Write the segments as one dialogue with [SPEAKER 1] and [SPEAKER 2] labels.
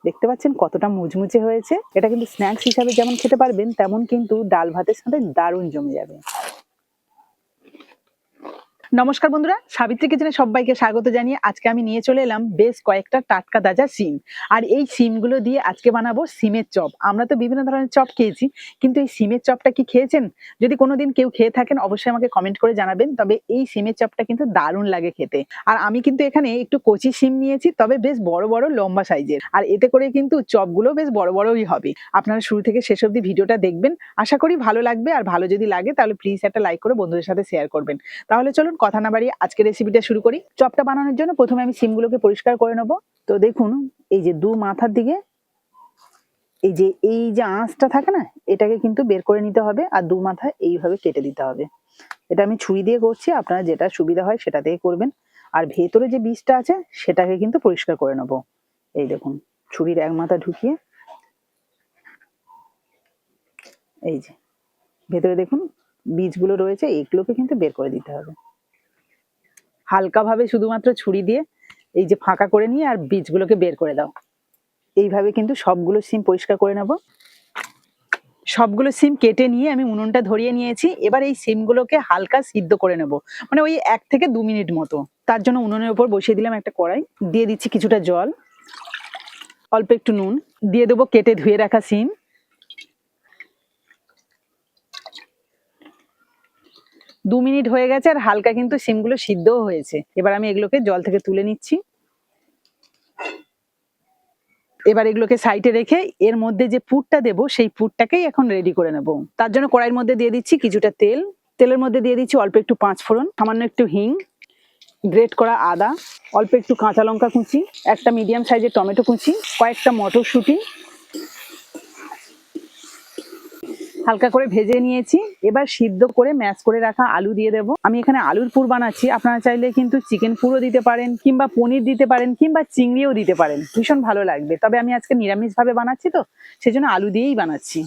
[SPEAKER 1] দেখতে পাচ্ছেন কতটা মুচমুচে হয়েছে। এটা কিন্তু স্ন্যাক্স হিসাবে যেমন খেতে পারবেন, তেমন কিন্তু ডাল ভাতের সাথে দারুণ জমে যাবে। নমস্কার বন্ধুরা, সাবিত্রী কিচেনে সবাইকে স্বাগত জানিয়ে আজকে আমি নিয়ে চলে এলাম বেশ কয়েকটা টাটকা তাজা সিম। আর এই সিমগুলো দিয়ে আজকে বানাবো সিমের চপ। আমরা তো বিভিন্ন ধরনের চপ খেয়েছি, কিন্তু এই সিমের চপটা কি খেয়েছেন? যদি কোনোদিন কেউ খেয়ে থাকেন অবশ্যই আমাকে কমেন্ট করে জানাবেন। তবে এই সিমের চপটা কিন্তু দারুণ লাগে খেতে। আর আমি কিন্তু এখানে একটু কচি সিম নিয়েছি, তবে বেশ বড় বড় লম্বা সাইজের। আর এতে করে কিন্তু চপগুলো বেশ বড় বড়ই হবে। আপনারা শুরু থেকে শেষ অবধি ভিডিওটা দেখবেন, আশা করি ভালো লাগবে। আর ভালো যদি লাগে তাহলে প্লিজ একটা লাইক করে বন্ধুদের সাথে শেয়ার করবেন। তাহলে চলুন কথা না বাড়িয়ে আজকের রেসিপিটা শুরু করি। চপটা বানানোর জন্য প্রথমে আমি সিমগুলোকে পরিষ্কার করে নেব। তো দেখুন, এই যে দু মাথার দিকে এই যে আঁশটা থাকে না, এটাকে কিন্তু বের করে নিতে হবে। আর দু মাথা এইভাবে কেটে দিতে হবে। এটা আমি ছুরি দিয়ে করছি, আপনারা যেটা সুবিধা হয় সেটা দিয়ে করবেন। আর ভেতরে যে বীজটা আছে সেটাকে কিন্তু পরিষ্কার করে নেব। এই দেখুন, ছুরির এক মাথা ঢুকিয়ে এই যে ভেতরে দেখুন বীজগুলো রয়েছে, এগুলোকে কিন্তু বের করে দিতে হবে। হালকাভাবে শুধুমাত্র ছুরি দিয়ে এই যে ফাঁকা করে নিয়ে আর বীজগুলোকে বের করে দাও। এইভাবে কিন্তু সবগুলো সিম পরিষ্কার করে নেব। সবগুলো সিম কেটে নিয়ে আমি উনুনটা ধরিয়ে নিয়েছি। এবার এই সিমগুলোকে হালকা সিদ্ধ করে নেব, মানে ওই 1 থেকে 2 মিনিট মতো। তার জন্য উনুনের উপর বসিয়ে দিলাম একটা কড়াই, দিয়ে দিচ্ছি কিছুটা জল, অল্প একটু নুন, দিয়ে দেবো কেটে ধুয়ে রাখা সিম। 2 মিনিট হয়ে গেছে আর হালকা কিন্তু সিমগুলো সিদ্ধও হয়েছে। এবার আমি এগুলোকে জল থেকে তুলে নিচ্ছি। এবার এগুলোকে সাইডে রেখে এর মধ্যে যে পুরটা দেবো সেই পুরটাকেই এখন রেডি করে নেব। তার জন্য কড়াইয়ের মধ্যে দিয়ে দিচ্ছি কিছুটা তেল। তেলের মধ্যে দিয়ে দিচ্ছি অল্প একটু 5 ফোড়ন, সামান্য একটু হিং, গ্রেট করা আদা, অল্প একটু কাঁচা লঙ্কা কুচি, একটা মিডিয়াম সাইজের টমেটো কুচি, কয়েকটা মটরশুঁটি হালকা করে ভেজে নিয়েছি। এবার সিদ্ধ করে ম্যাশ করে রাখা আলু দিয়ে দেবো। আমি এখানে আলুর পুর বানাচ্ছি, আপনারা চাইলে কিন্তু চিকেন পুরও দিতে পারেন, কিংবা পনির দিতে পারেন, কিংবা চিংড়িও দিতে পারেন, ভীষণ ভালো লাগবে। তবে আমি আজকে নিরামিষ ভাবে বানাচ্ছি, তো সেজন্য আলু দিয়েই বানাচ্ছি।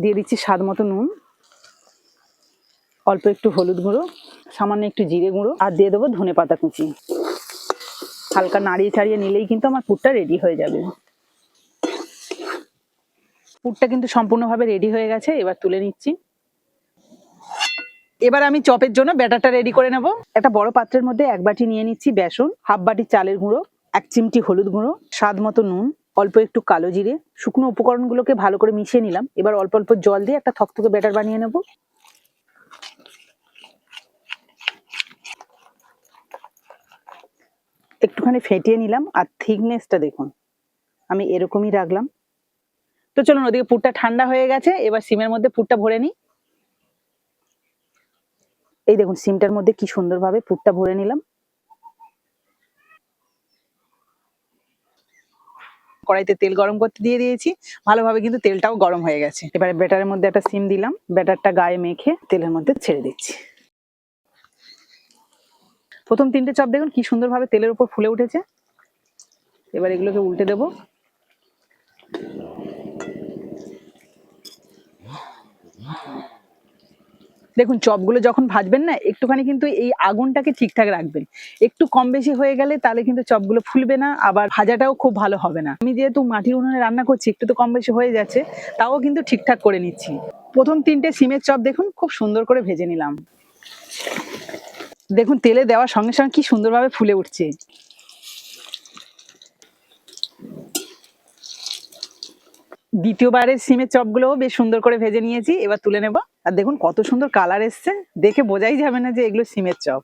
[SPEAKER 1] দিয়ে দিচ্ছি স্বাদ মতো নুন, অল্প একটু হলুদ গুঁড়ো, সামান্য একটু জিরে গুঁড়ো, আর দিয়ে দেবো ধনে পাতা কুচি। হালকা নাড়িয়ে চাড়িয়ে নিলেই কিন্তু আমার পুরটা রেডি হয়ে যাবে। পুরটা কিন্তু সম্পূর্ণভাবে রেডি হয়ে গেছে, এবার তুলে নিচ্ছি। এবার আমি চপের জন্য ব্যাটারটা রেডি করে নেব। একটা বড় পাত্রের মধ্যে 1 বাটি নিয়ে নিচ্ছি বেসন, হাফ বাটি চালের গুঁড়ো, 1 চিমটি হলুদ গুঁড়ো, স্বাদ মতো নুন, অল্প একটু কালো জিরে। শুকনো উপকরণগুলোকে ভালো করে মিশিয়ে নিলাম। এবার অল্প অল্প জল দিয়ে একটা থকথকে ব্যাটার বানিয়ে নেব। একটুখানি ফেটিয়ে নিলাম। আর থিকনেসটা দেখুন, আমি এরকমই রাখলাম। তো চলুন, ওদিকে পুরটা ঠান্ডা হয়ে গেছে, এবার সিমের মধ্যে পুরটা ভরে নিই। এই দেখুন, সিমটার মধ্যে কি সুন্দরভাবে পুরটা ভরে নিলাম। কড়াইতে তেল গরম করতে দিয়ে দিয়েছি, ভালোভাবে কিন্তু তেলটাও গরম হয়ে গেছে। এবারে ব্যাটারের মধ্যে একটা সিম দিলাম, ব্যাটারটা গায়ে মেখে তেলের মধ্যে ছেড়ে দিচ্ছি। প্রথম 3টে চপ দেখুন কি সুন্দরভাবে তেলের উপর ফুলে উঠেছে। এবার এগুলোকে উল্টে দেবো। দেখুন, চপগুলো যখন ভাজবেন না, একটুখানি কিন্তু এই আগুনটাকে ঠিকঠাক রাখবেন। একটু কম বেশি হয়ে গেলে তাহলে কিন্তু চপগুলো ফুলবে না, আবার ভাজাটাও খুব ভালো হবে না। আমি যেহেতু মাটির উনুনে রান্না করছি, একটু তো কম বেশি হয়ে যাচ্ছে, তাও কিন্তু ঠিকঠাক করে নিচ্ছি। প্রথম 3টে সিমের চপ দেখুন খুব সুন্দর করে ভেজে নিলাম। দেখুন, তেলে দেওয়ার সঙ্গে সঙ্গে কি সুন্দরভাবে ফুলে উঠছে। দ্বিতীয়বারের সিমের চপগুলোও বেশ সুন্দর করে ভেজে নিয়েছি, এবার তুলে নেব। আর দেখুন কত সুন্দর কালার এসছে, দেখে বোঝাই যাবে না যে এগুলো সিমের চপ।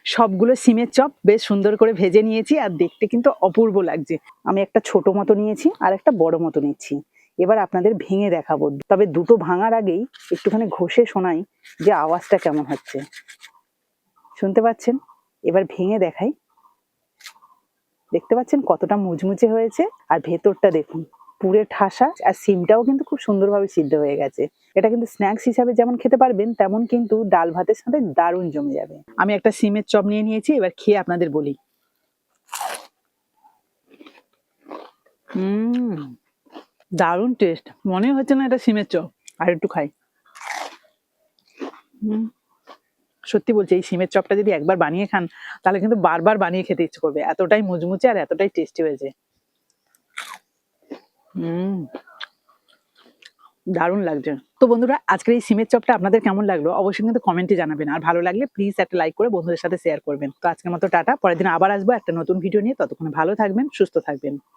[SPEAKER 1] সবগুলো সিমের চপ বেশ সুন্দর করে ভেজে নিয়েছি, আর দেখতে কিন্তু অপূর্ব লাগছে। আমি একটা ছোট মতো নিয়েছি আর একটা বড় মতো নিচ্ছি। এবার আপনাদের ভেঙে দেখাবো, তবে দুটো ভাঙার আগেই একটুখানি ঘষে শোনাই যে আওয়াজটা কেমন হচ্ছে। শুনতে পাচ্ছেন? এবার ভেঙে দেখাই। দেখতে পাচ্ছেন কতটা মুচমুচে হয়েছে, আর ভেতরটা দেখুন পুরে ঠাসা। আর সিমটাও কিন্তু খুব সুন্দরভাবে সিদ্ধ হয়ে গেছে। এটা কিন্তু স্ন্যাক্স হিসাবে যেমন খেতে পারবেন, তেমন কিন্তু ডাল ভাতের সাথে দারুণ জমে যাবে। আমি একটা সিমের চপ নিয়ে নিয়েছি, এবার খেয়ে আপনাদের বলি। দারুণ টেস্ট, মনে হচ্ছে না এটা সিমের চপ। আর একটু খাই। সত্যি বলছি, এই সিমের চপটা যদি একবার বানিয়ে খান তাহলে কিন্তু বারবার বানিয়ে খেতে ইচ্ছে করবে, এতটাই মুচমুচে আর এতটাই টেস্টি হয়েছে। হুম, দারুণ লাগছে। তো বন্ধুরা, আজকের এই সিমের চপটা আপনাদের কেমন লাগলো অবশ্যই কিন্তু কমেন্টে জানাবেন, আর ভালো লাগলে প্লিজ একটা লাইক করে বন্ধুদের সাথে শেয়ার করবেন। তো আজকের মতো টাটা, পরের দিন আবার আসবো একটা নতুন ভিডিও নিয়ে। ততক্ষণে ভালো থাকবেন, সুস্থ থাকবেন।